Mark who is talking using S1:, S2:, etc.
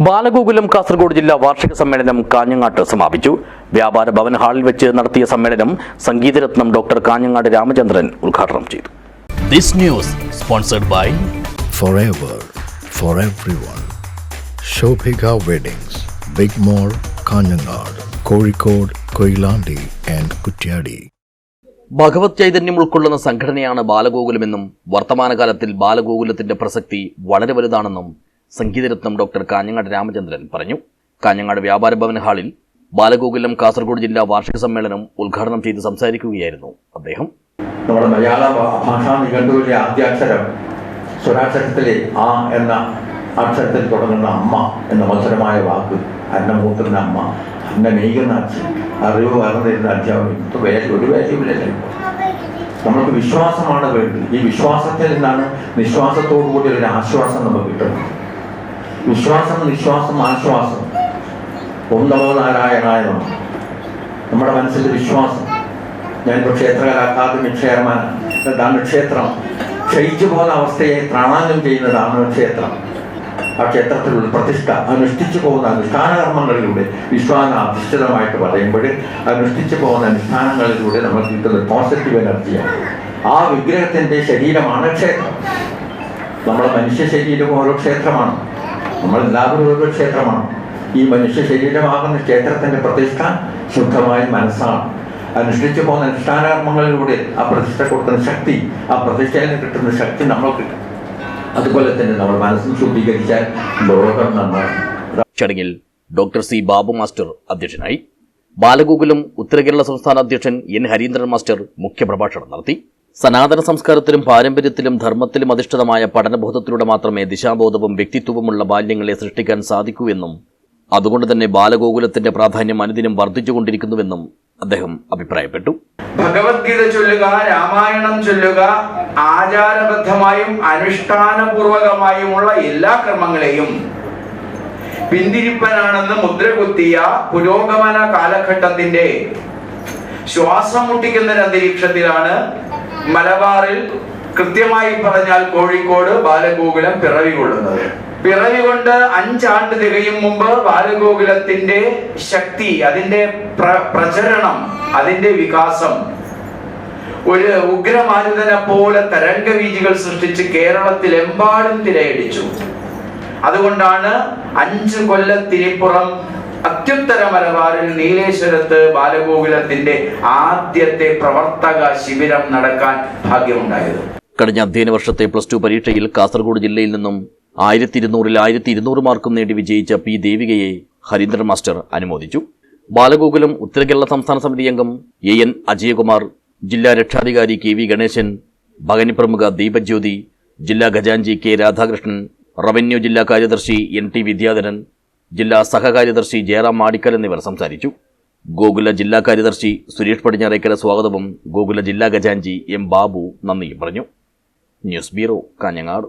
S1: ബാലഗോകുലം കാസർഗോഡ് ജില്ലാ വാർഷിക സമ്മേളനം കാഞ്ഞങ്ങാട്ട് സമാപിച്ചു. വ്യാപാര ഭവൻ ഹാളിൽ വെച്ച് നടത്തിയ സമ്മേളനം സംഗീതരത്നം ഡോക്ടർ കാഞ്ഞങ്ങാട് രാമചന്ദ്രൻ ഉദ്ഘാടനം ചെയ്തു.
S2: This news sponsored by
S3: Forever for everyone. Shobhika Weddings, Big Mall, Kanyanad, Kozhikode, Koilandi and Kutyadi.
S1: ഭഗവത് ചൈതന്യം ഉൾക്കൊള്ളുന്ന സംഘടനയാണ് ബാലഗോകുലമെന്നും വർത്തമാനകാലത്തിൽ ബാലഗോകുലത്തിന്റെ പ്രസക്തി വളരെ വലുതാണെന്നും സംഗീതരത്നം ഡോക്ടർ കാഞ്ഞങ്ങാട് രാമചന്ദ്രൻ പറഞ്ഞു. കാഞ്ഞങ്ങാട് വ്യാപാര ഭവൻ ഹാളിൽ ബാലഗോകുലം കാസർഗോഡ് ജില്ലാ വാർഷിക സമ്മേളനം ഉദ്ഘാടനം ചെയ്ത് സംസാരിക്കുകയായിരുന്നു അദ്ദേഹം.
S4: നമ്മുടെ മലയാള ഭാഷാ നിഘണ്ടുവിലെ ആദ്യാക്ഷരം സ്വരാക്ഷരത്തിലെ ആ എന്ന അക്ഷരത്തിൽ തുടങ്ങുന്ന അമ്മ എന്ന മത്സരമായ വാക്ക്, അന്നം മൂട്ടുന്ന അമ്മ, അന്നം നെയ്യുന്ന അച്ഛൻ, അറിവ് വളർന്നിരുന്ന അധ്യാപനം, ഒരു വാല്യൂവിലല്ല. നമുക്ക് വിശ്വാസമാണ് വേണ്ടത്. ഈ വിശ്വാസത്തിൽ നിന്നാണ് നിശ്വാസത്തോടു കൂടി ഒരു ആശ്വാസം നമുക്ക് കിട്ടുന്നത്. വിശ്വാസം, നിശ്വാസം, ആശ്വാസം. ഓം നമോ നാരായണായ നമഃ. നമ്മുടെ മനസ്സിൽ വിശ്വാസം. ഞാനിപ്പോൾ ക്ഷേത്രകലാ അക്കാദമി ചെയർമാൻ. ഇതാണ് ക്ഷേത്രം. ക്ഷയിച്ചു പോകുന്ന അവസ്ഥയെ ത്രാണാന്യം ചെയ്യുന്നതാണ് ക്ഷേത്രം. ആ ക്ഷേത്രത്തിലുള്ള പ്രതിഷ്ഠ അനുഷ്ഠിച്ചു പോകുന്ന അനുഷ്ഠാനകർമ്മങ്ങളിലൂടെ വിശ്വാസാധിഷ്ഠിതമായിട്ട് പറയുമ്പോൾ അനുഷ്ഠിച്ചു പോകുന്ന അനുഷ്ഠാനങ്ങളിലൂടെ നമുക്ക് കിട്ടുന്ന പോസിറ്റീവ് എനർജിയാണ്. ആ വിഗ്രഹത്തിൻ്റെ ശരീരമാണ് ക്ഷേത്രം. നമ്മുടെ മനുഷ്യ ശരീരം ഓരോ ക്ഷേത്രമാണ്. നമ്മളെല്ലാവരും ഓരോ ക്ഷേത്രമാണ്. ഈ മനുഷ്യ ശരീരമാകുന്ന ക്ഷേത്രത്തിൻ്റെ പ്രതിഷ്ഠ ശുദ്ധമായ മനസ്സാണ്. അനുഷ്ഠിച്ചു പോകുന്ന അനുഷ്ഠാനകർമ്മങ്ങളിലൂടെ ആ പ്രതിഷ്ഠ കൊടുക്കുന്ന ശക്തി, ആ പ്രതിഷ്ഠയിൽ നിന്ന് കിട്ടുന്ന ശക്തി നമ്മൾ കിട്ടും. അതുപോലെ തന്നെ നമ്മൾ മനസ്സിൽ ശുദ്ധീകരിച്ചാൽ ലോകം നന്നായി.
S1: ചടങ്ങിൽ ഡോക്ടർ സി ബാബു മാസ്റ്റർ അധ്യക്ഷനായി. ബാലഗോകുലം ഉത്തര കേരള സംസ്ഥാന അധ്യക്ഷൻ എൻ ഹരീന്ദ്രൻ മാസ്റ്റർ മുഖ്യപ്രഭാഷണം നടത്തി. സനാതന സംസ്കാരത്തിലും പാരമ്പര്യത്തിലും ധർമ്മത്തിലും അധിഷ്ഠിതമായ പഠനബോധത്തിലൂടെ മാത്രമേ ദിശാബോധവും വ്യക്തിത്വവുമുള്ള ബാല്യങ്ങളെ സൃഷ്ടിക്കാൻ സാധിക്കൂ എന്നും അതുകൊണ്ട് തന്നെ ബാലഗോകുലത്തിന്റെ പ്രാധാന്യം അനുദിനം വർദ്ധിച്ചുകൊണ്ടിരിക്കുന്നുവെന്നും അദ്ദേഹം അഭിപ്രായപ്പെട്ടു.
S5: ഭഗവത്ഗീത ചൊല്ലുക, രാമായണം ചൊല്ലുക, ആചാരബദ്ധമായും അനുഷ്ഠാനപൂർവകമായുമുള്ള എല്ലാ കർമ്മങ്ങളെയും പിന്തിരിപ്പനാണെന്ന് മുദ്രകുത്തിയ പുരോഗമന കാലഘട്ടത്തിന്റെ ശ്വാസം മുട്ടിക്കുന്ന അന്തരീക്ഷത്തിലാണ് മലബാറിൽ, കൃത്യമായി പറഞ്ഞാൽ കോഴിക്കോട്, ബാലഗോകുലം പിറവി കൊള്ളുന്നത്. പിറവി കൊണ്ട് 5 ആണ്ട് തികയും മുമ്പ് ബാലഗോകുലത്തിന്റെ ശക്തി, അതിന്റെ പ്രചരണം, അതിന്റെ വികാസം ഒരു ഉഗ്രമാരുതനെ പോലെ തരംഗവീജികൾ സൃഷ്ടിച്ച് കേരളത്തിലെമ്പാടും തിരയടിച്ചു. അതുകൊണ്ടാണ് 5 കൊല്ലത്തിനിപ്പുറം അത്യുത്തര മലബാറിൽ നീലേശ്വരത്ത് ബാലഗോകുലത്തിന്റെ ആദ്യത്തെ പ്രവർത്തക ശിബിരം നടക്കാൻ ഭാഗ്യമുണ്ടായത്.
S1: കഴിഞ്ഞ അധ്യയന വർഷത്തെ +2 പരീക്ഷയിൽ കാസർഗോഡ് ജില്ലയിൽ നിന്നും 1200-ൽ 1200 മാർക്കും നേടി വിജയിച്ച പി ദേവികയെ ഹരീന്ദ്രൻ മാസ്റ്റർ അനുമോദിച്ചു. ബാലഗോകുലം ഉത്തര കേരള സംസ്ഥാന സമിതി അംഗം AN അജയകുമാർ, ജില്ലാ രക്ഷാധികാരി KV ഗണേശൻ, ഭഗനി പ്രമുഖ ദീപജ്യോതി, ജില്ലാ ഖജാൻജി K രാധാകൃഷ്ണൻ, റവന്യൂ ജില്ലാ കാര്യദർശി NT വിദ്യാധരൻ, ജില്ലാ സഹകാര്യദർശി ജയറാം മാടിക്കൽ എന്നിവർ സംസാരിച്ചു. ഗോകുല ജില്ലാ കാര്യദർശി സുരേഷ് പടിഞ്ഞാറേക്കര സ്വാഗതവും ഗോകുല ജില്ലാ ഖജാൻജി M ബാബു നന്ദിയും പറഞ്ഞു. News bureau, Kanhangad.